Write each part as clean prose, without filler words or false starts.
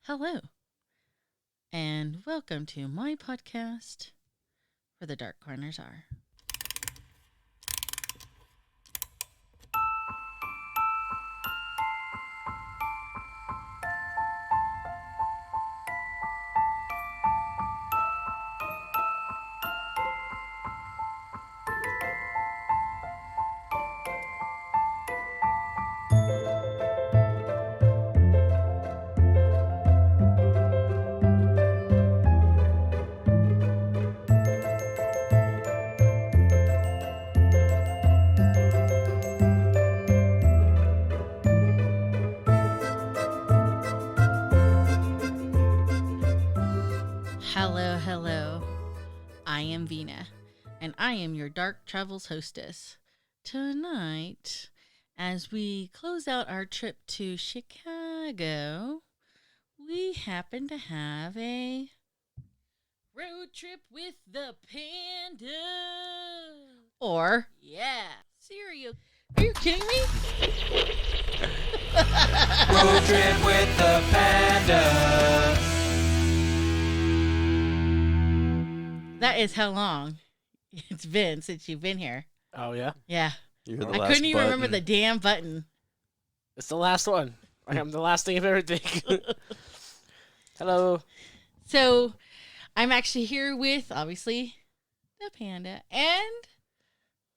Hello, and welcome to my podcast, Where the Dark Corners Are. Hello. I am Vina, and I am your Dark Travels hostess. Tonight, as we close out our trip to Chicago, we happen to have a road trip with the Panda. Or, cereal. Are you kidding me? Road trip with the Panda. That is how long it's been since you've been here. Oh, yeah? Yeah. You're the I last couldn't even button. remember the damn button. It's the last one. I'm the last thing of everything. Hello. So, I'm actually here with, obviously, the Panda and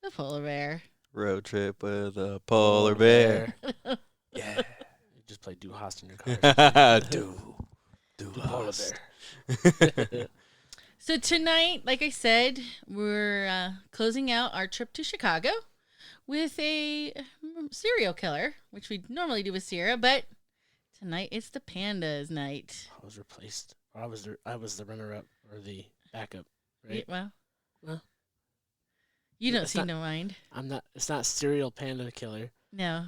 the polar bear. Road trip with a polar bear. Yeah. You just play Do Host in your car. Do Polar lost. bear. So, tonight, like I said, we're closing out our trip to Chicago with a serial killer, which we normally do with Sierra, but tonight it's the Panda's night. I was replaced. Or I was the runner-up or the backup, right? Yeah, Well, you don't it's seem not- to mind. I'm not. It's not serial panda killer. No,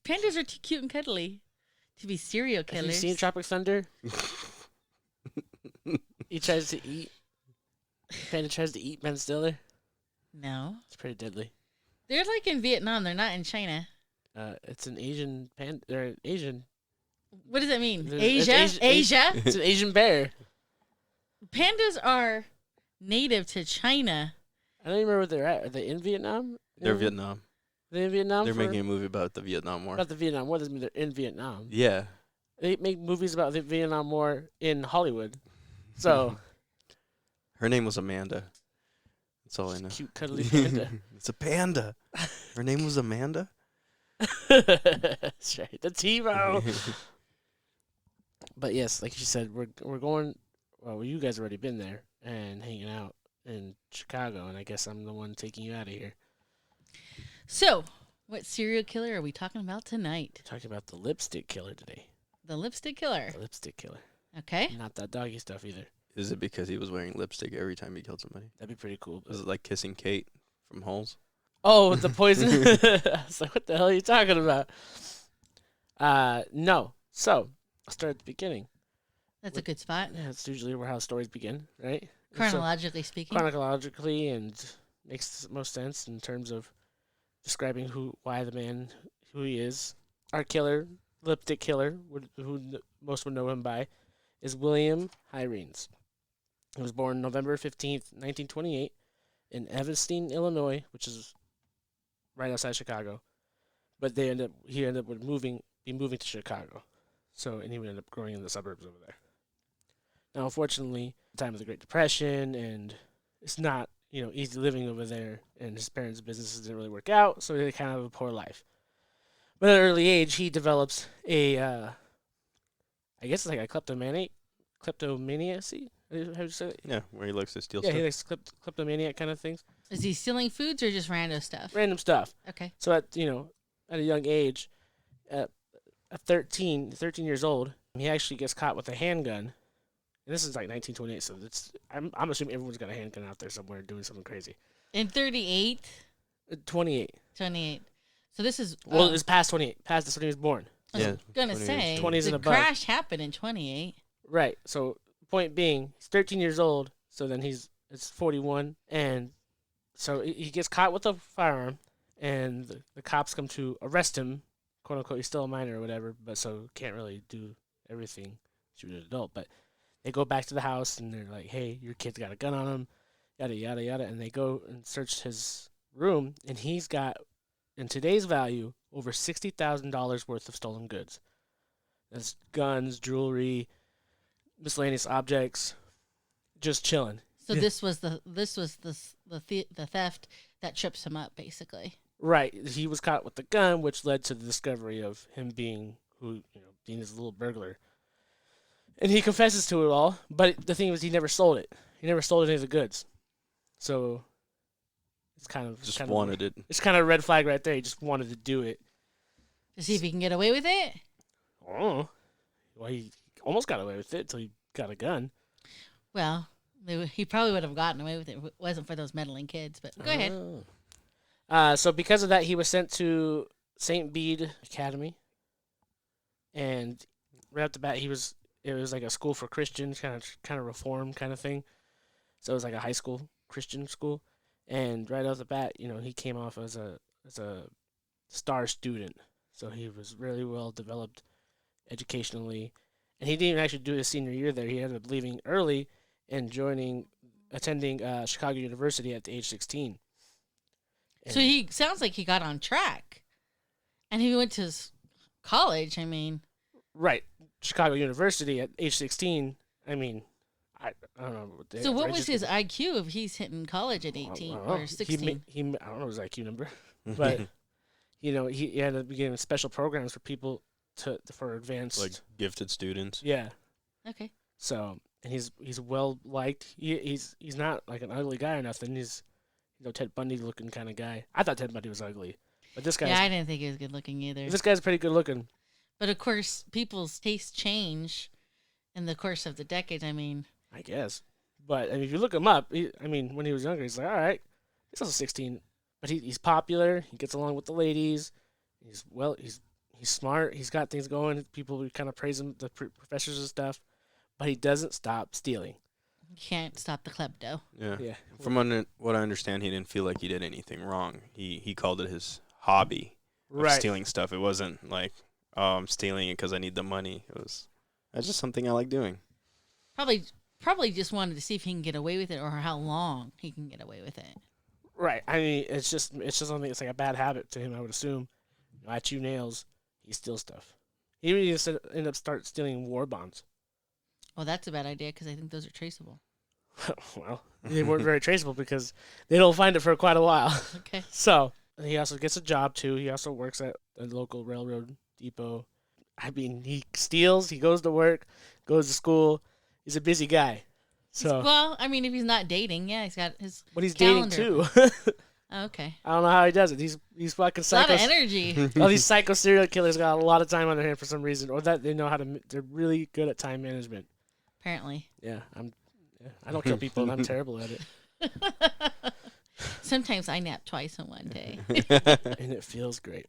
pandas are too cute and cuddly to be serial Have killers. you seen Tropic Thunder? He tries to eat. Panda tries to eat Ben Stiller. No, It's pretty deadly. they're like in Vietnam. They're not in China. It's an Asian panda. Or Asian. What does that mean? It's Asia? Asia? It's an Asian bear. Pandas are native to China. I don't even remember where they're at. Are they in Vietnam? They're Vietnam. Are they in Vietnam? They're making a movie about the Vietnam War. About the Vietnam War. Doesn't mean they're in Vietnam. Yeah. They make movies about the Vietnam War in Hollywood. So Her name was Amanda. That's all I know. cute, cuddly panda. It's a panda. Her name was Amanda? That's right. That's hero. But yes, like you said, we're going. Well, you guys already been there and hanging out in Chicago, and I guess I'm the one taking you out of here. So, what serial killer are we talking about tonight? Talking about the lipstick killer today. The lipstick killer. The lipstick killer. Okay. Not that doggy stuff either. Is it because he was wearing lipstick every time he killed somebody? That'd be pretty cool. Was it like kissing Kate from Holes? Oh, with the poison? I was like, what the hell are you talking about? No. So, I'll start at the beginning. That's a good spot. Yeah, it's usually how stories begin, right? And so- Chronologically speaking. chronologically, and makes most sense in terms of describing why the man, who he is. Our killer, lipstick killer, most would know him by, is William Hyrens. He was born November 15th, 1928, in Evanston, Illinois, which is right outside Chicago. But he ended up moving to Chicago. So, and he would end up growing in the suburbs over there. Now, unfortunately, the time of the Great Depression, and it's not, easy living over there, and his parents' businesses didn't really work out, so they kind of have a poor life. But at an early age, he develops I guess it's like a kleptomaniacy? How do you say it? Yeah, where he likes to steal Yeah, stuff. he likes kleptomaniac kind of things. Is he stealing foods or just random stuff? Random stuff. Okay. So at a young age, at 13 years old, he actually gets caught with a handgun. And this is like 1928, so I'm assuming everyone's got a handgun out there somewhere doing something crazy. In 38, 28. 28. So this is... Well, it's past 28. Past that's when he was born. I was Yeah, going to 20 say, 20s the and above. crash happened in 28. Right. So point being, he's 13 years old. So then it's 41, and so he gets caught with a firearm, and the cops come to arrest him, quote unquote. He's still a minor or whatever, but so can't really do everything She was an adult, but they go back to the house and they're like, "Hey, your kid's got a gun on him," yada yada yada, and they go and search his room, and he's got, in today's value, over $60,000 worth of stolen goods. That's guns, jewelry, miscellaneous objects, just chilling. So this was the theft that trips him up, basically. Right, he was caught with the gun, which led to the discovery of him being being this little burglar. And he confesses to it all, but the thing was, he never sold it. He never sold any of the goods. So it's kind of Just wanted it. It's kind of a red flag right there. He just wanted to do it. To see if he can get away with it. Oh, well, he almost got away with it until he got a gun. Well, he probably would have gotten away with it if it wasn't for those meddling kids. But go ahead. So because of that, he was sent to St. Bede Academy, and right off the bat, it was like a school for Christians, kind of reform kind of thing. So it was like a high school Christian school, and right off the bat, he came off as a star student. So he was really well developed educationally, and he didn't even actually do his senior year there. He ended up leaving early and attending Chicago University at the age 16. So he sounds like he got on track, and he went to college. I mean, right, Chicago University at age 16. I mean, I don't know. So what was his IQ if he's hitting college at 18 or 16? I don't know his IQ number, but he ended up getting special programs for people for advanced, Like gifted students. Yeah. Okay. So, and he's well liked. He's not like an ugly guy or nothing. He's Ted Bundy looking kind of guy. I thought Ted Bundy was ugly, but this guy. Yeah, I didn't think he was good looking either. This guy's pretty good looking. But of course, people's tastes change in the course of the decades. I mean, I guess, but if you look him up, when he was younger, he's like, all right, he's also 16, but he's popular. He gets along with the ladies. He's smart. He's got things going. People kind of praise him, the professors and stuff, but he doesn't stop stealing. you can't stop the klepto. Yeah. From what I understand, he didn't feel like he did anything wrong. He called it his hobby of stealing stuff. It wasn't like, oh, I'm stealing it because I need the money. That's just something I like doing. Probably just wanted to see if he can get away with it or how long he can get away with it. Right. I mean, it's just something. It's like a bad habit to him, I would assume. I chew nails. He steals stuff. He even ended up stealing war bonds. Well, that's a bad idea because I think those are traceable. Well, they weren't very traceable because they don't find it for quite a while. Okay. So he also gets a job too. He also works at a local railroad depot. I mean, he steals. He goes to work, goes to school. He's a busy guy. So well, I mean, if he's not dating, yeah, he's got his. But he's calendar. dating too. Okay. I don't know how he does it. He's fucking A lot psycho. of energy. All these psycho serial killers got a lot of time on their hand for some reason, or that they know how to. They're really good at time management. Apparently. Yeah, I don't kill people, and I'm terrible at it. Sometimes I nap twice in one day. And it feels great.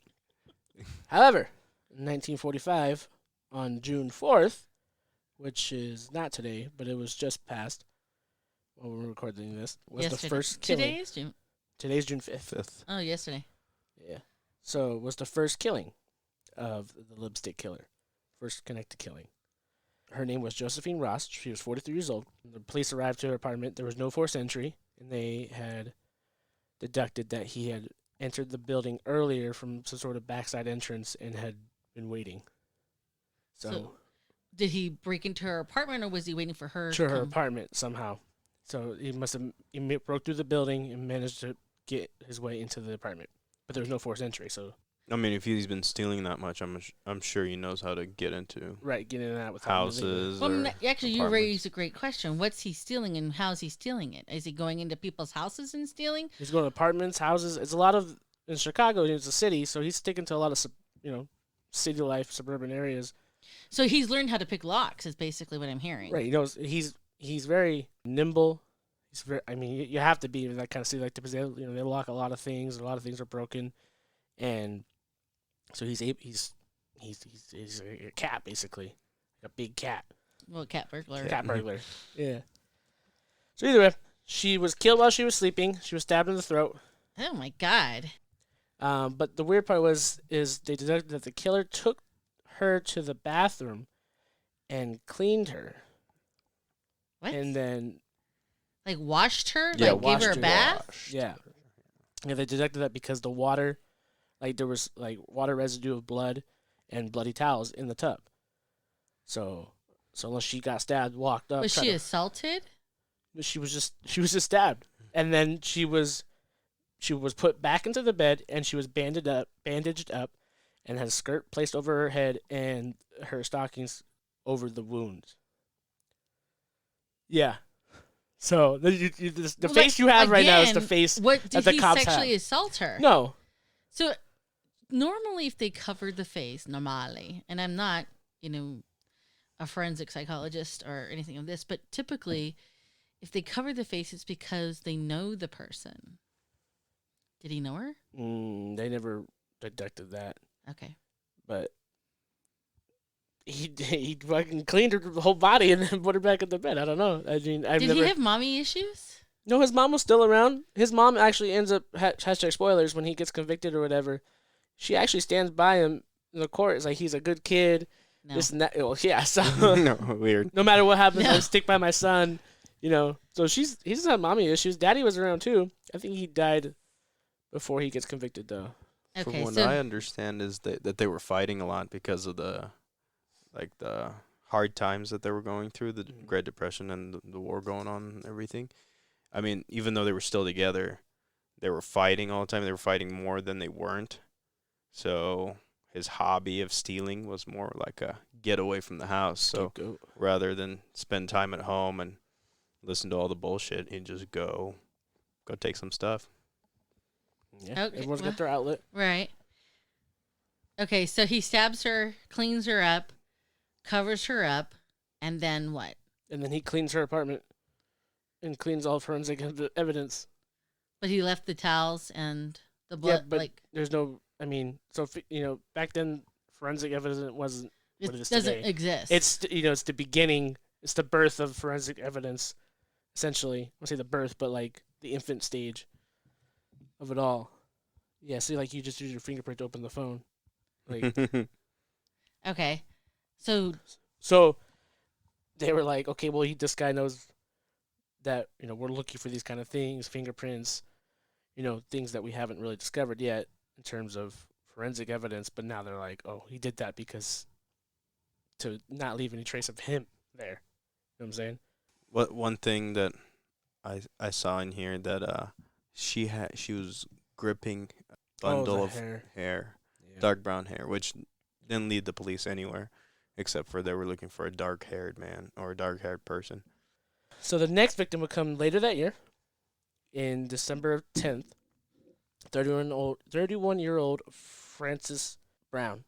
However, in 1945, on June 4th, which is not today, but it was just past when we were recording this, was yesterday. the first killing. Today is June. Today's June 5th. Oh, yesterday. Yeah. So it was the first killing of the lipstick killer. First connected killing. Her name was Josephine Ross. She was 43 years old. The police arrived to her apartment. There was no forced entry, and they had deducted that he had entered the building earlier from some sort of backside entrance and had been waiting. So did he break into her apartment, or was he waiting for her to her apartment somehow? So he broke through the building and managed to get his way into the apartment, but there was no forced entry. So I mean, if he's been stealing that much, I'm sure he knows how to get into get in and out with houses. Well, actually, you apartments. raised a great question. What's he stealing, and how's he stealing it? Is he going into people's houses and stealing? He's going to apartments, houses. It's a lot of in Chicago. It's a city, so he's sticking to a lot of city life, suburban areas. So he's learned how to pick locks. Is basically what I'm hearing. Right. He knows he's very nimble. He's very. I mean, you have to be in that kind of city, like because they lock a lot of things. A lot of things are broken, and so he's a cat basically, a big cat. Well, cat burglar. Cat burglar. Yeah. So either way, she was killed while she was sleeping. She was stabbed in the throat. Oh my God. But the weird part is they deducted that the killer took her to the bathroom and cleaned her. What? And then Like washed her? Yeah, Like gave her a washed her. bath? Yeah, they detected that because the water, like there was like water residue of blood and bloody towels in the tub. So unless she got stabbed, walked up, Was she assaulted? she was just stabbed, and then she was put back into the bed, and she was bandaged up, and had a skirt placed over her head and her stockings over the wounds. Yeah. So the Well, face you have right now is the again, face What that did the he cops sexually have. assault her? No. So normally, if they covered the face, normally, and I'm not, a forensic psychologist or anything of this, but typically, if they cover the face, it's because they know the person. Did he know her? They never deducted that, Okay. but he fucking cleaned her whole body and then put her back in the bed. I don't know. I mean, Did he have mommy issues? No, his mom was still around. His mom actually ends up hashtag spoilers when he gets convicted or whatever. She actually stands by him in the court. It's like he's a good kid. No. This and that. Well, yeah. So No, weird. no matter what happens, No. I stick by my son. So he doesn't have mommy issues. Daddy was around too. I think he died before he gets convicted though. From Okay, what so I understand is that they were fighting a lot because of the hard times that they were going through, the Great Depression and the war going on and everything. I mean, even though they were still together, they were fighting all the time. They were fighting more than they weren't. So his hobby of stealing was more like a getaway from the house. So rather than spend time at home and listen to all the bullshit, he'd just go take some stuff. Yeah, Okay, everyone's well- got their outlet. right. Okay, so he stabs her, cleans her up, covers her up, and then what? And then he cleans her apartment and cleans all forensic evidence. But he left the towels and the Yeah, blood. but like there's no. I mean, so back then forensic evidence wasn't it what it is doesn't today. exist. It's it's the beginning. It's the birth of forensic evidence, essentially. I won't say the birth, but like the infant stage of it all. Yeah, see, like you just use your fingerprint to open the phone. Like okay. So they were like, okay, well, this guy knows that we're looking for these kind of things, fingerprints, things that we haven't really discovered yet in terms of forensic evidence. But now they're like, oh, he did that because to not leave any trace of him there. You know what I'm saying? One thing that I saw in here that she was gripping a bundle of hair, Yeah. dark brown hair, which didn't lead the police anywhere, except for they were looking for a dark-haired man or a dark-haired person. So the next victim would come later that year, in December 10th. 31-year-old Frances Brown.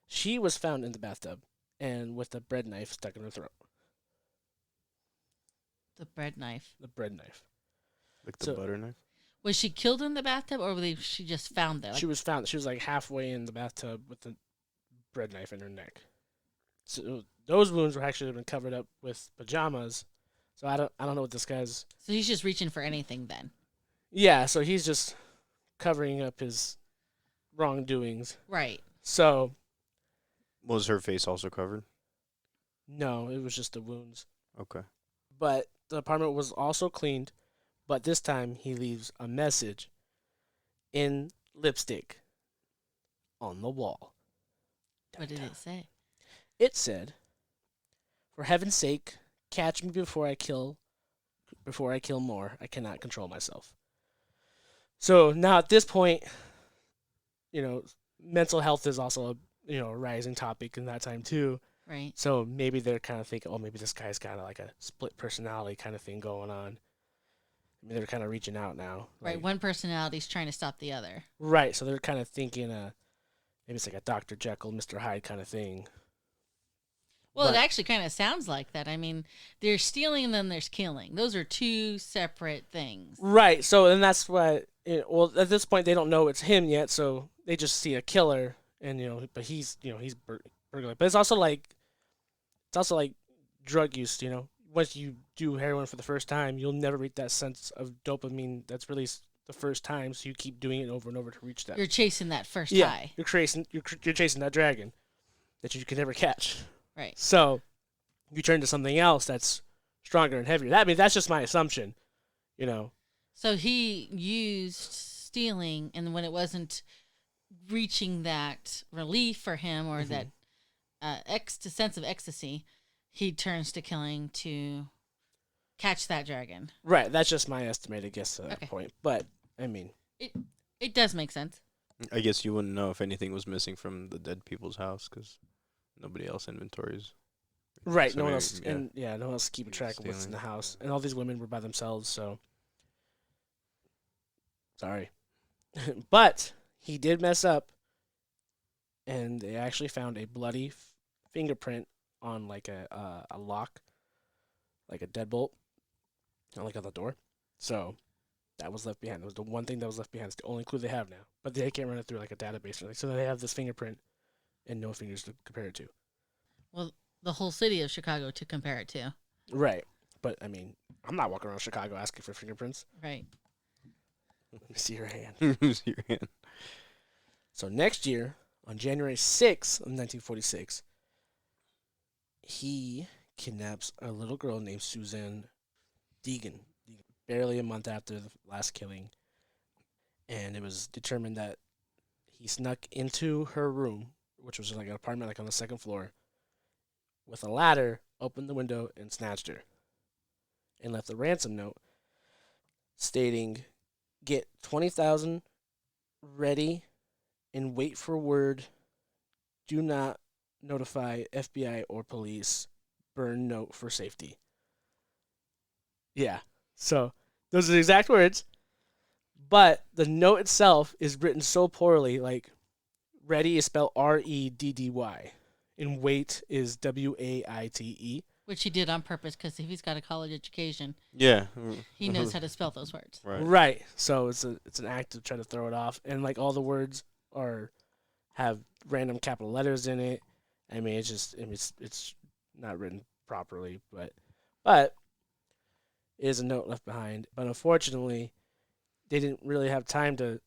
She was found in the bathtub and with a bread knife stuck in her throat. the bread knife. The bread knife. Like the So- butter knife? Was she killed in the bathtub, or she just found there? Like, She was found. She was like halfway in the bathtub with the bread knife in her neck. So those wounds were actually been covered up with pajamas. So I don't know what this guy's. so he's just reaching for anything then. Yeah, so he's just covering up his wrongdoings. Right. So Was her face also covered? no, it was just the wounds. Okay. But the apartment was also cleaned, but this time he leaves a message in lipstick on the wall. What did it say? It said, "For heaven's sake, catch me before I kill more. I cannot control myself." So now at this point, mental health is also a rising topic in that time too. Right. So maybe they're kind of thinking, oh, maybe this guy's got like a split personality kind of thing going on. I mean, they're kind of reaching out now. Right. Like, One personality's trying to stop the other. right. So they're kind of thinking, maybe it's like a Dr. Jekyll, Mr. Hyde kind of thing. Well, But- it actually kind of sounds like that. I mean, there's stealing and then there's killing. Those are two separate things. Right. So, and that's why. Well, at this point, they don't know it's him yet, so they just see a killer, and but he's burglar. But it's also like drug use. Once you do heroin for the first time, you'll never reach that sense of dopamine that's released the first time. So you keep doing it over and over to reach that. You're chasing that first yeah, high. you're chasing that dragon. that you can never catch. Right. So you turn to something else that's stronger and heavier. That's just my assumption, you know. So he used stealing, and when it wasn't reaching that relief for him or that sense of ecstasy, he turns to killing to catch that dragon. Right. That's just my estimated guess to that point. But I mean, it does make sense. I guess you wouldn't know if anything was missing from the dead people's house because nobody else inventories. Right. So no one maybe- else, and no one else keeping track of what's in the Stealing, house, and all these women were by themselves. So sorry, but he did mess up, and they actually found a bloody fingerprint on like a lock, like a deadbolt, like on the door. So that was left behind. It was the one thing that was left behind. It's the only clue they have now. But they can't run it through like a database or anything. So they have this fingerprint and no fingers to compare it to. Well, the whole city of Chicago to compare it to. Right. But I mean, I'm not walking around Chicago asking for fingerprints. Right. Let me see your hand. Who's your hand? So next year, on January 6th of 1946, he kidnaps a little girl named Suzanne Deegan, barely a month after the last killing. And it was determined that he snuck into her room, which was like an apartment like on the second floor, with a ladder, opened the window, and snatched her. And left a ransom note stating, "Get 20,000 ready and wait for word. Do not notify FBI or police. Burn note for safety." Yeah. So those are the exact words. But the note itself is written so poorly. Like, ready is spelled REDDY. And wait is WAITE. Which he did on purpose because if he's got a college education, Yeah. he knows how to spell those words. Right. Right. So it's an act to try to throw it off. And like all the words have random capital letters in it. I mean, it's not written properly, but it is a note left behind. But unfortunately, they didn't really have time to,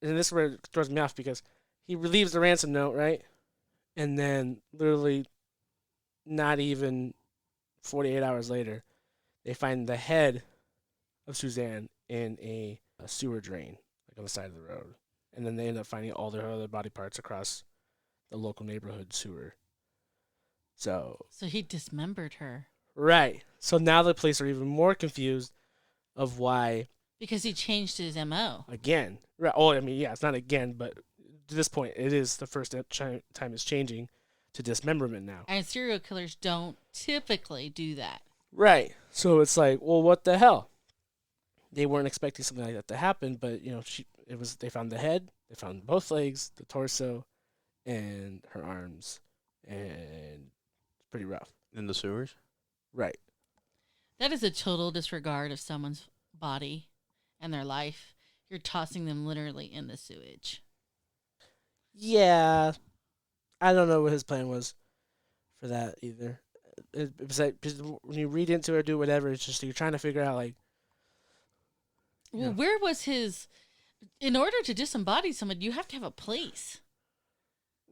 and this is where it throws me off because he relieves the ransom note, right? And then literally not even 48 hours later, they find the head of Suzanne in a sewer drain, like on the side of the road. And then they end up finding all their other body parts across the local neighborhood sewer. So he dismembered her. right. So now the police are even more confused of why. Because he changed his MO. Again. Right. Oh, I mean, yeah, it's not again, but to this point, it is the first time it's changing to dismemberment now. And serial killers don't typically do that. Right. So it's like, well, what the hell? They weren't expecting something like that to happen, but they found the head, they found both legs, the torso, and her arms, and it's pretty rough. In the sewers? Right. That is a total disregard of someone's body and their life. You're tossing them literally in the sewage. Yeah. I don't know what his plan was for that either. It was like, because when you read into it or do whatever, it's just you're trying to figure out, like. Well, where was his. In order to disembody someone, you have to have a place.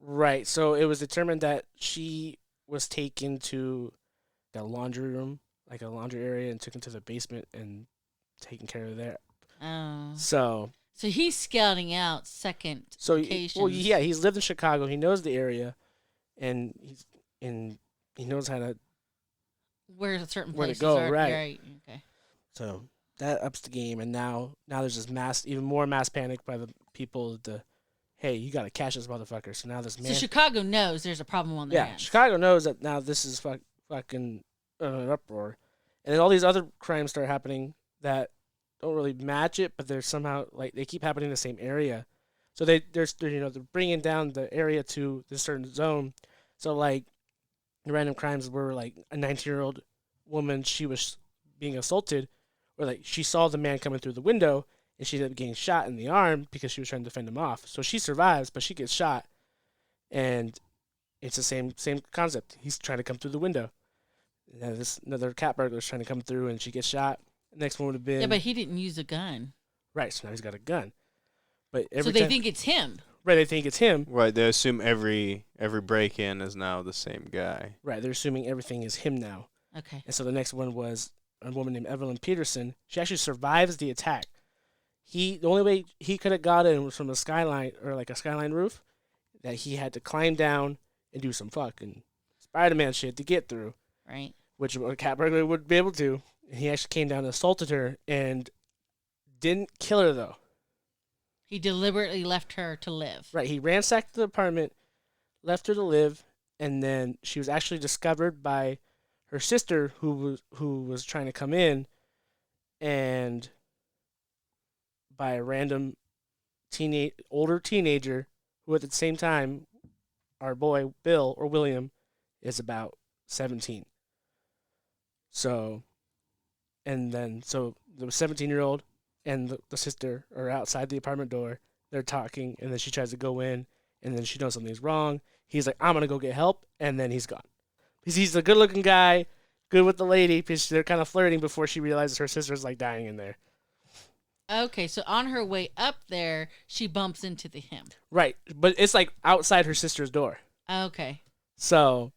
Right. So it was determined that she was taken to the laundry room, like a laundry area, and taken to the basement and taken care of there. Oh. So he's scouting out second locations. He's lived in Chicago. He knows the area, and he knows how to where certain where to places go. are. Right. Okay. So that ups the game, and now there's this even more mass panic by the people. Hey, you got to catch this motherfucker. So now this man. So Chicago knows there's a problem on their hands. Chicago knows that now this is fucking an uproar, and then all these other crimes start happening that don't really match it, but they're somehow like they keep happening in the same area. So they're bringing down the area to this certain zone. So like the random crimes were like a 19-year-old woman, she was being assaulted, or like she saw the man coming through the window and she ended up getting shot in the arm because she was trying to defend him off. So she survives, but she gets shot, and it's the same concept. He's trying to come through the window. And this another cat burglar's trying to come through, and she gets shot. The next one would have been Yeah, but he didn't use a gun. right. So now he's got a gun. But so they think it's him. Right, they think it's him. Right, they assume every break-in is now the same guy. Right, they're assuming everything is him now. Okay. And so the next one was a woman named Evelyn Peterson. She actually survives the attack. The only way he could have got in was from a skyline or like a skyline roof that he had to climb down and do some fucking Spider-Man shit to get through, Right. which a cat burglar would be able to. And he actually came down and assaulted her and didn't kill her though. He deliberately left her to live. Right, he ransacked the apartment, left her to live, and then she was actually discovered by her sister who was trying to come in, and by a random older teenager who at the same time, our boy Bill or William is about 17. So the 17-year-old and the sister are outside the apartment door. They're talking, and then she tries to go in, and then she knows something's wrong. He's like, I'm going to go get help, and then he's gone. Because he's a good-looking guy, good with the lady, because they're kind of flirting before she realizes her sister's, like, dying in there. Okay, so on her way up there, she bumps into him. Right, but it's, like, outside her sister's door. Okay. So,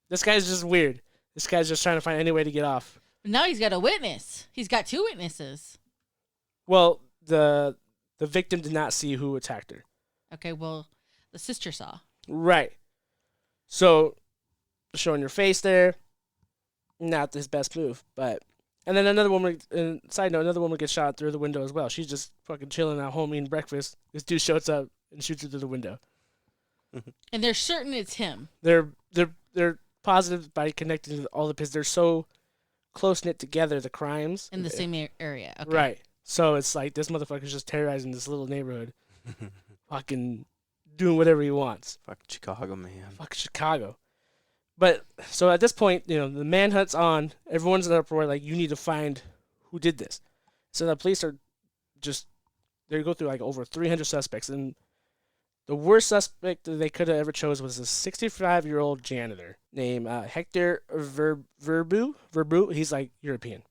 this guy's just weird. This guy's just trying to find any way to get off. Now he's got a witness. He's got 2 witnesses. Well, the victim did not see who attacked her. Okay, well, the sister saw. Right. So, showing your face there, not his best move. But, and then another woman gets shot through the window as well. She's just fucking chilling at home eating breakfast. This dude shows up and shoots her through the window. And they're certain it's him. They're positive by connecting to all the because they're so close knit together, the crimes In the same area. Okay. Right. So it's like this motherfucker's just terrorizing this little neighborhood, fucking doing whatever he wants. Fuck Chicago, man. Fuck Chicago. But so at this point, the manhunt's on. Everyone's in an uproar. Like, you need to find who did this. So the police are they go through like over 300 suspects, and the worst suspect that they could have ever chose was a 65-year-old janitor named Hector Verbu. He's like European.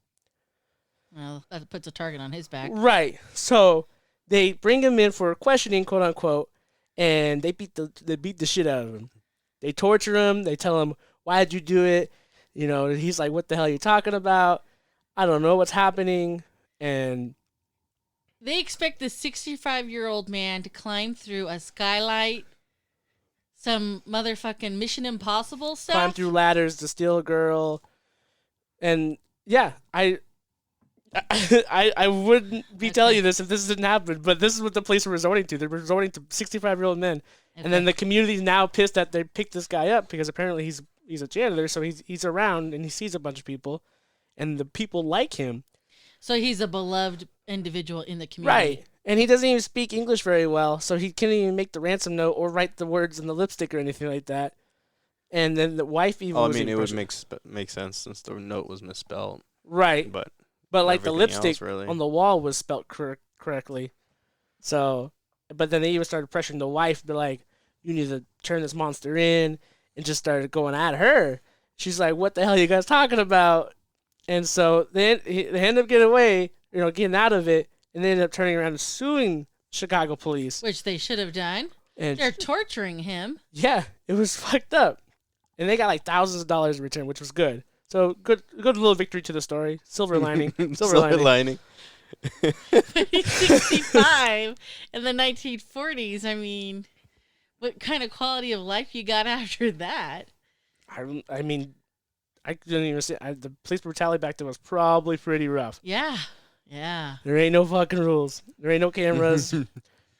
Well, that puts a target on his back. Right. So they bring him in for questioning, quote unquote, and they beat the shit out of him. They torture him. They tell him, "Why did you do it?" He's like, "What the hell are you talking about? I don't know what's happening." And They expect this 65-year-old man to climb through a skylight, some motherfucking Mission Impossible stuff. climb through ladders to steal a girl. And yeah, I wouldn't be telling you this if this didn't happen, but this is what the police were resorting to. They're resorting to 65-year-old men. Okay. And then the community's now pissed that they picked this guy up because apparently he's a janitor, so he's around and he sees a bunch of people, and the people like him. So he's a beloved individual in the community. Right. And he doesn't even speak English very well, so he can't even make the ransom note or write the words in the lipstick or anything like that. And then the wife even it would make sense since the note was misspelled. Right. But like the everything lipstick else, really. on the wall was spelled correctly. So, but then they even started pressuring the wife, be like, "You need to turn this monster in," and just started going at her. She's like, "What the hell are you guys talking about?" And so they end up getting away, getting out of it, and they ended up turning around and suing Chicago police. Which they should have done. And They're torturing him. yeah, it was fucked up. And they got like thousands of dollars in return, which was good. So good little victory to the story. Silver lining. Silver lining. He's 65 in the 1940s. I mean, what kind of quality of life you got after that? I mean, I didn't even say the police brutality back then was probably pretty rough. Yeah. Yeah. There ain't no fucking rules. There ain't no cameras. There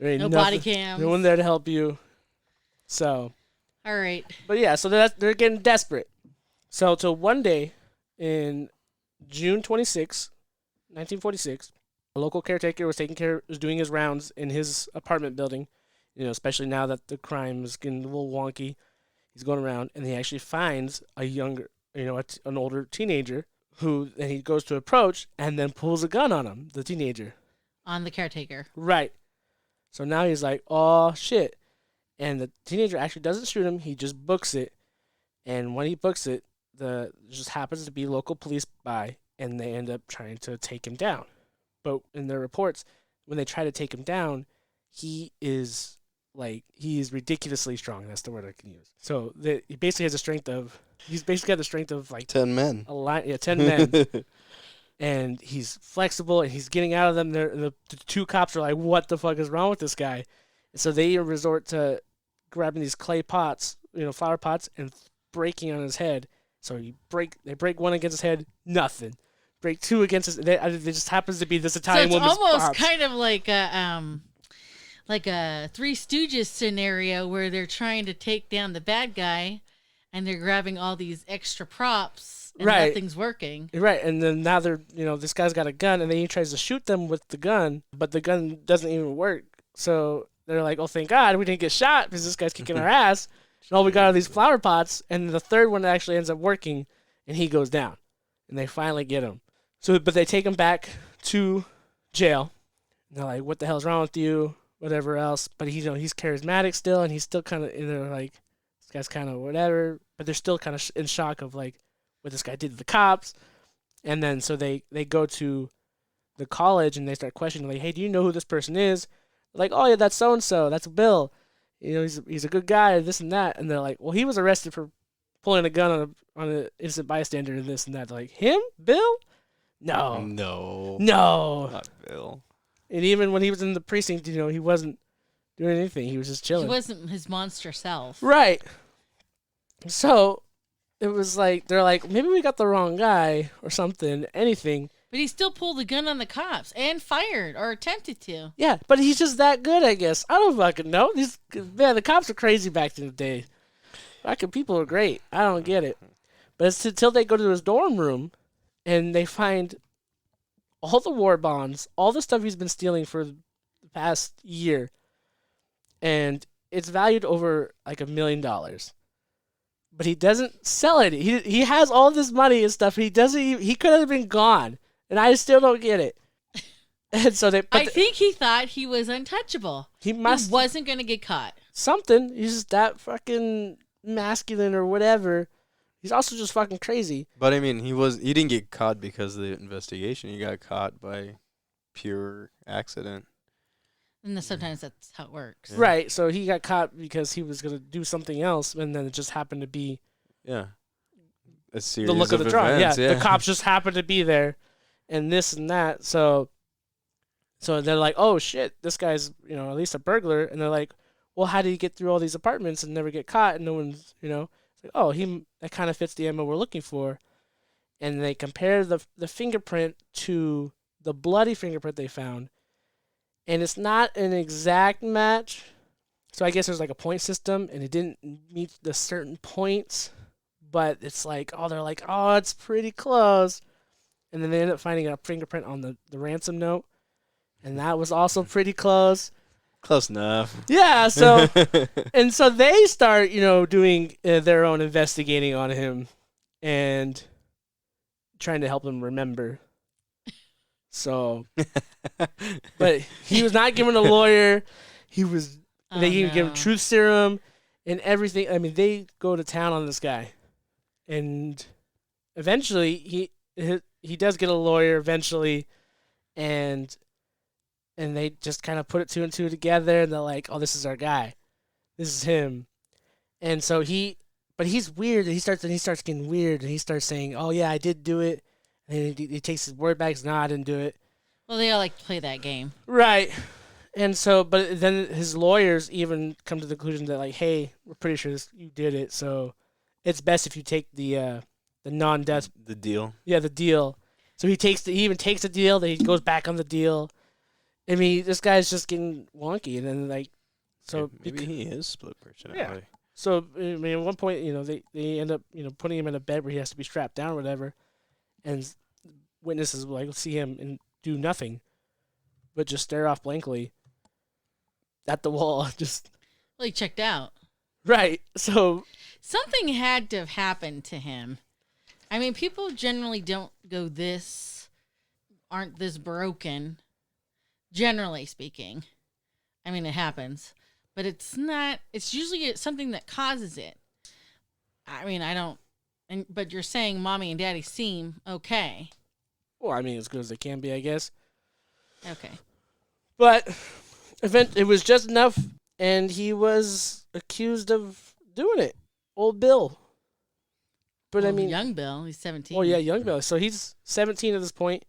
ain't No nothing, body cams. no one there to help you. So, All right. but yeah, so they're getting desperate. So till one day in June 26, 1946, a local caretaker was doing his rounds in his apartment building. Especially now that the crime is getting a little wonky, he's going around and he actually finds an older teenager who then he goes to approach and then pulls a gun on him, the teenager. On the caretaker. Right. So now he's like, "Oh shit!" And the teenager actually doesn't shoot him; he just books it. And when he books it, just happens to be local police by, and they end up trying to take him down. But in their reports, when they try to take him down, he is like he's ridiculously strong. That's the word I can use. So he basically has the strength of. He's basically got the strength of like 10 men. 10 men. And he's flexible, and he's getting out of them. The two cops are like, "What the fuck is wrong with this guy?" And so they resort to grabbing these clay pots, flower pots, and breaking on his head. So they break one against his head, nothing. Break two against his. They just happens to be this Italian woman's So it's almost pops. kind of like a Three Stooges scenario where they're trying to take down the bad guy, and they're grabbing all these extra props. And Right. nothing's working. Right, and then now they're, this guy's got a gun, and then he tries to shoot them with the gun, but the gun doesn't even work. So they're like, oh, thank God we didn't get shot because this guy's kicking our ass. And all we got are these flower pots, and the third one actually ends up working, and he goes down. And they finally get him. But they take him back to jail. And they're like, what the hell's wrong with you? Whatever else. But he's charismatic still, and he's still kind of, like, this guy's kind of whatever. But they're still kind of in shock of, like, what this guy did to the cops. And then so they go to the college and they start questioning, like, hey, do you know who this person is? They're like, oh yeah, that's so and so, that's Bill, he's a good guy, this and that. And they're like, well, he was arrested for pulling a gun on an innocent bystander and this and that. They're like, him? Bill? No, Not Bill. And even when he was in the precinct, he wasn't doing anything, he was just chilling. He wasn't his monster self. Right. So it was like, they're like, maybe we got the wrong guy or something, anything. But he still pulled the gun on the cops and fired or attempted to. Yeah, but he's just that good, I guess. I don't fucking know. The cops were crazy back in the day. Fucking people are great. I don't get it. But it's until they go to his dorm room and they find all the war bonds, all the stuff he's been stealing for the past year. And it's valued over like $1 million. But he doesn't sell it. He has all this money and stuff. He could have been gone, and I still don't get it. And so I think he thought he was untouchable. He wasn't going to get caught. Something. He's just that fucking masculine or whatever. He's also just fucking crazy. But I mean, he didn't get caught because of the investigation. He got caught by pure accident. And sometimes that's how it works. Yeah. Right, so he got caught because he was going to do something else, and then it just happened to be a series the look of the drawing. Events, yeah, the cops just happened to be there, and this and that. So they're like, oh, shit, this guy's, at least a burglar. And they're like, well, how did he get through all these apartments and never get caught? And no one's, it's like, oh, that kind of fits the MO we're looking for. And they compare the fingerprint to the bloody fingerprint they found. And it's not an exact match. So I guess there's like a point system, and it didn't meet the certain points. But it's like, they're like, it's pretty close. And then they end up finding a fingerprint on the ransom note. And that was also pretty close. Close enough. Yeah, so and so they start, doing their own investigating on him and trying to help him remember. So, but he was not given a lawyer. They even give him truth serum and everything. I mean, they go to town on this guy, and eventually he does get a lawyer eventually, and they just kind of put it two and two together, and they're like, oh, this is our guy, this is him. And so but he's weird, and he starts getting weird, and he starts saying, oh yeah, I did do it. And he takes his word back. No, I didn't do it. Well, they all like to play that game. Right. And so, but then his lawyers even come to the conclusion that, like, hey, we're pretty sure you did it, so it's best if you take the non-death. The deal. Yeah, the deal. So he even takes the deal, then he goes back on the deal. I mean, this guy's just getting wonky, and then, like, so. Maybe he is split personality. Yeah. So, I mean, at one point, they end up, putting him in a bed where he has to be strapped down or whatever. And witnesses will like see him and do nothing, but just stare off blankly at the wall. Well, he checked out. Right. So something had to have happened to him. I mean, people generally aren't this broken, generally speaking. I mean, it happens, but it's not. It's usually something that causes it. I mean, I don't. But you're saying mommy and daddy seem okay. Well, I mean, as good as they can be, I guess. Okay. But it was just enough, and he was accused of doing it. Old Bill. But I mean, young Bill, he's 17. oh yeah, young Bill. So he's 17 at this point.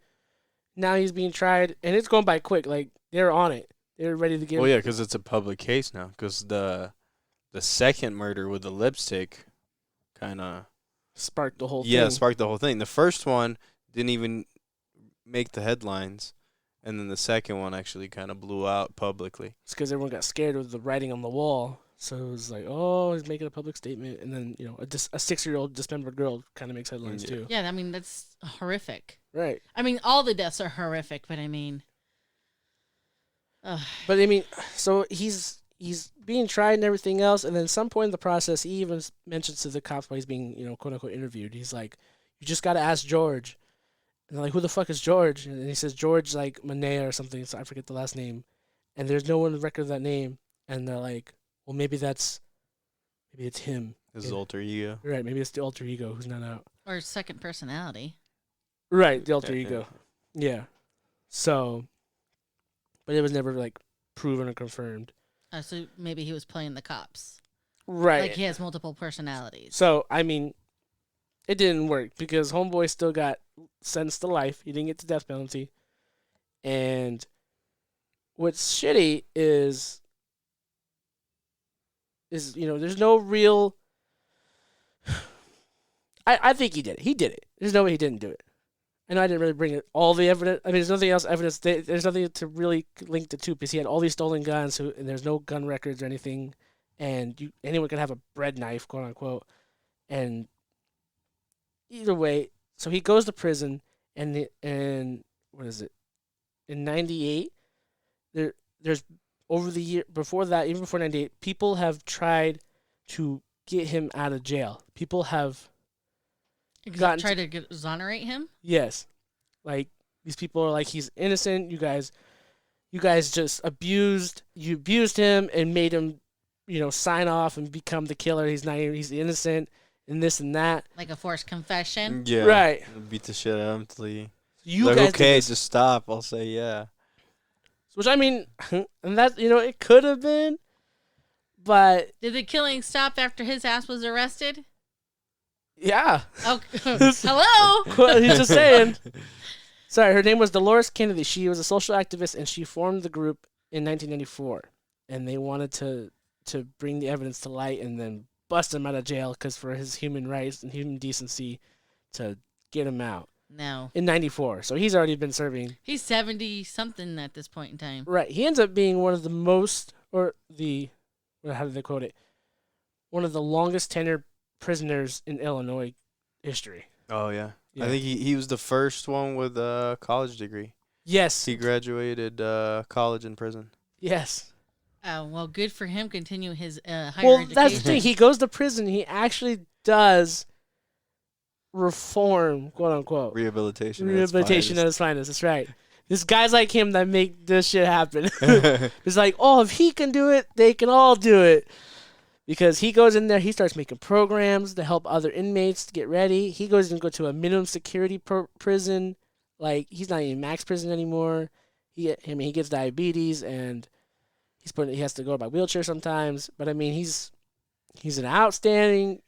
Now he's being tried, and it's going by quick. Like they're on it. They're ready to give. Well, yeah, because it's a public case now. Because the second murder with the lipstick kind of sparked the whole yeah thing. sparked the whole thing. The first one didn't even make the headlines, and then the second one actually kind of blew out publicly. It's because everyone got scared of the writing on the wall. So it was like, oh, he's making a public statement, and then a 6-year-old dismembered girl kind of makes headlines too. Yeah, I mean that's horrific. Right. I mean, all the deaths are horrific, but I mean, but I mean, so he's being tried and everything else, and then at some point in the process, he even mentions to the cops while he's being quote unquote interviewed. He's like, "You just got to ask George," and they're like, "Who the fuck is George?" And he says George like Manea or something. So I forget the last name, and there's no one record of that name, and they're like, "Well, maybe it's him." His alter ego. Right, maybe it's the alter ego who's not out. or second personality. Right, the alter ego. Yeah. So, but it was never like proven or confirmed. So maybe he was playing the cops. Right. Like he has multiple personalities. So, I mean, it didn't work because Homeboy still got sentenced to life. He didn't get the death penalty. And what's shitty is there's no real. I think he did it. He did it. There's no way he didn't do it. I know I didn't really bring all the evidence. I mean, there's nothing else evidence. There's nothing to really link the two because he had all these stolen guns, and there's no gun records or anything. And anyone can have a bread knife, quote unquote. And either way, so he goes to prison, and what is it? In '98, there's over the year before that, even before '98, people have tried to get him out of jail. People have Try to exonerate him? Yes. Like, these people are like, he's innocent. You guys just abused him and made him, sign off and become the killer. He's innocent and this and that. Like a forced confession? Yeah. Right. Beat the shit out of him till You like, guys okay, just stop. I'll say yeah. Which, I mean, and that, it could have been, but. Did the killing stop after his ass was arrested? Yeah. Oh, hello? He's just saying. Sorry, her name was Dolores Kennedy. She was a social activist, and she formed the group in 1994. And they wanted to bring the evidence to light and then bust him out of jail because for his human rights and human decency to get him out. No. In 94. So he's already been serving. He's 70-something at this point in time. Right. He ends up being one of the most, how did they quote it? One of the longest tenured prisoners in Illinois history. Oh, yeah. Yeah. I think he was the first one with a college degree. Yes. He graduated college in prison. Yes. Oh, well, good for him continuing his higher education. That's the thing. He goes to prison. He actually does reform, quote unquote. Rehabilitation at its finest. That's right. There's guys like him that make this shit happen. It's like, if he can do it, they can all do it. Because he goes in there, he starts making programs to help other inmates to get ready. He goes and go to a minimum security prison. Like, he's not even max prison anymore. He gets diabetes and he has to go by wheelchair sometimes. But I mean, he's an outstanding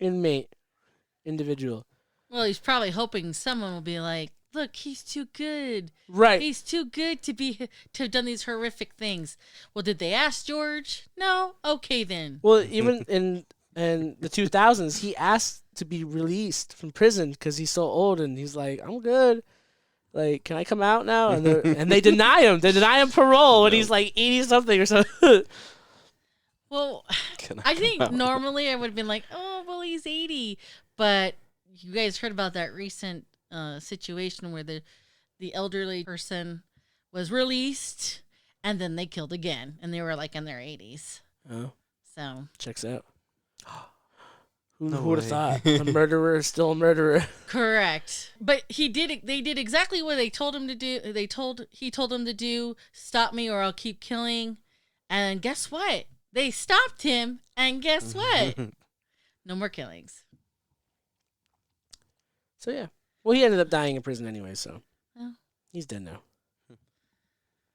individual. Well, he's probably hoping someone will be like, look, he's too good. Right. He's too good to have done these horrific things. Well, did they ask George? No? Okay, then. Well, even in the 2000s, he asked to be released from prison because he's so old, and he's like, I'm good. Like, can I come out now? And they deny him. They deny him parole when he's like 80-something or something. Well, I think normally I would have been like, oh, well, he's 80. But you guys heard about that recent situation where the elderly person was released and then they killed again, and they were like in their 80s. Oh, so checks out. Who would have thought a murderer is still a murderer? Correct, but they did exactly what they told him to do. He told them to do. Stop me, or I'll keep killing. And guess what? They stopped him, and guess what? No more killings. So yeah. Well, he ended up dying in prison anyway, so oh. He's dead now.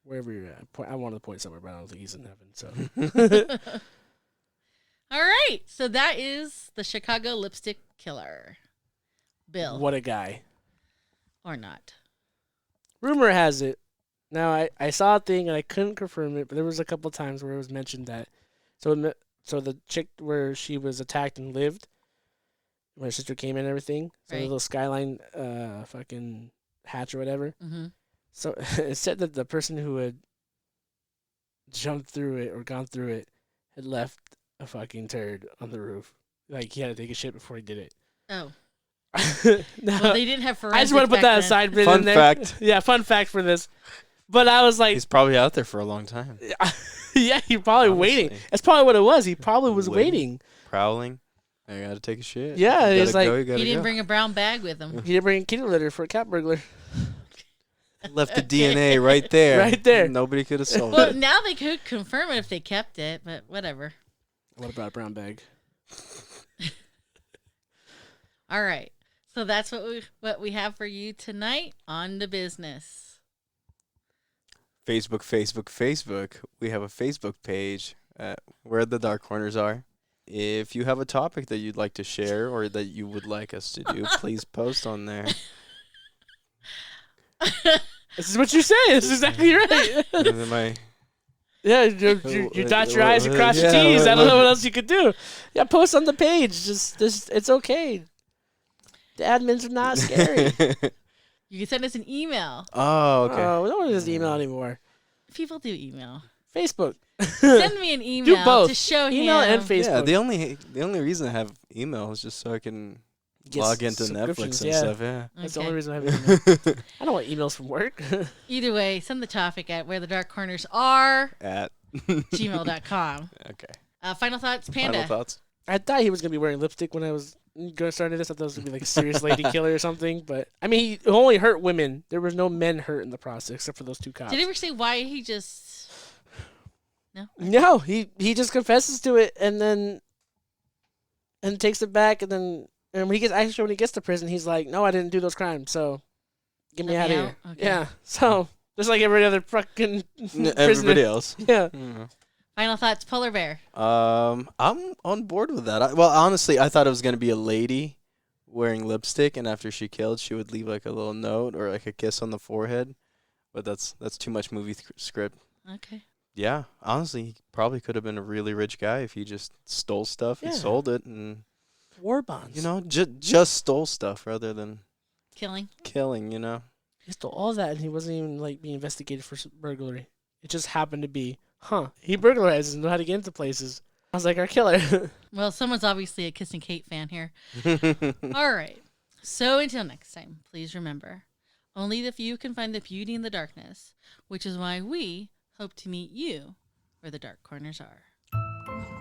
wherever you're at. I wanted to point somewhere, but I don't think he's in heaven. So All right. So that is the Chicago Lipstick Killer. Bill. what a guy. Or not. Rumor has it. Now I saw a thing and I couldn't confirm it, but there was a couple times where it was mentioned that. So the chick where she was attacked and lived, when her sister came in and everything. So the Right. little skyline, fucking hatch or whatever. Mm-hmm. So it said that the person who had jumped through it or gone through it had left a fucking turd on the roof. Like he had to take a shit before he did it. Oh. Now, Well, they didn't have forensics I just want to put back that then. aside. Put it Fun in there. fact. Yeah, fun fact for this. But I was like, He's probably out there for a long time. yeah, he probably waiting. Honestly. That's probably what it was. He probably was Waiting. waiting. Prowling. I gotta take a shit. Yeah, you he's gotta like- go, you gotta He didn't go. bring a brown bag with him. He didn't bring kitty litter for a cat burglar. Left the DNA right there. Right there. Nobody could have solved Well, it. now they could confirm it if they kept it, but whatever. What about a brown bag? All right. So that's what we have for you tonight on the business. Facebook. We have a Facebook page where the dark corners are. If you have a topic that you'd like to share or that you would like us to do, please post on there. This is what you say. This is exactly right. And then my Yeah, you dot your I's and cross your Yeah, T's. I don't know what- what else you could do. Yeah, post on the page. Just it's okay. The admins are not scary. You can send us an email. Oh, okay. Oh, no one does email anymore. People do email. Facebook. Send me an email both. to show him. Email and Facebook. Yeah, the only reason I have email is just so I can Get log into subscriptions, Netflix and stuff. Yeah. That's the Okay. only reason I have email. I don't want emails from work. Either way, send the topic at where the dark corners are, At gmail.com. okay. Final thoughts, Panda. Final thoughts. I thought he was gonna be wearing lipstick when I was gonna start this. I thought it was gonna be like a serious lady killer or something. But I mean, he only hurt women. There was no men hurt in the process except for those two cops. Did he ever say why he just... No? No, he just confesses to it and then takes it back and then when he gets to prison, he's like, "No, I didn't do those crimes. So get me Let out me of out? here." Okay. Yeah. So just like every other fucking Everybody prisoner. else. Yeah. Final thoughts, Polar Bear. I'm on board with that. Well, honestly, I thought it was gonna be a lady wearing lipstick, and after she killed, she would leave like a little note or like a kiss on the forehead. But that's too much movie script. Okay. Yeah, honestly, he probably could have been a really rich guy if he just stole stuff and Yeah. sold it, and War bonds. just stole stuff rather than Killing. killing. He stole all that and he wasn't even like being investigated for burglary. It just happened to be, he burglarizes and know how to get into places. I was like, our killer. Well, someone's obviously a Kissing Kate fan here. All right. So until next time, please remember, only the few can find the beauty in the darkness, which is why we hope to meet you where the dark corners are.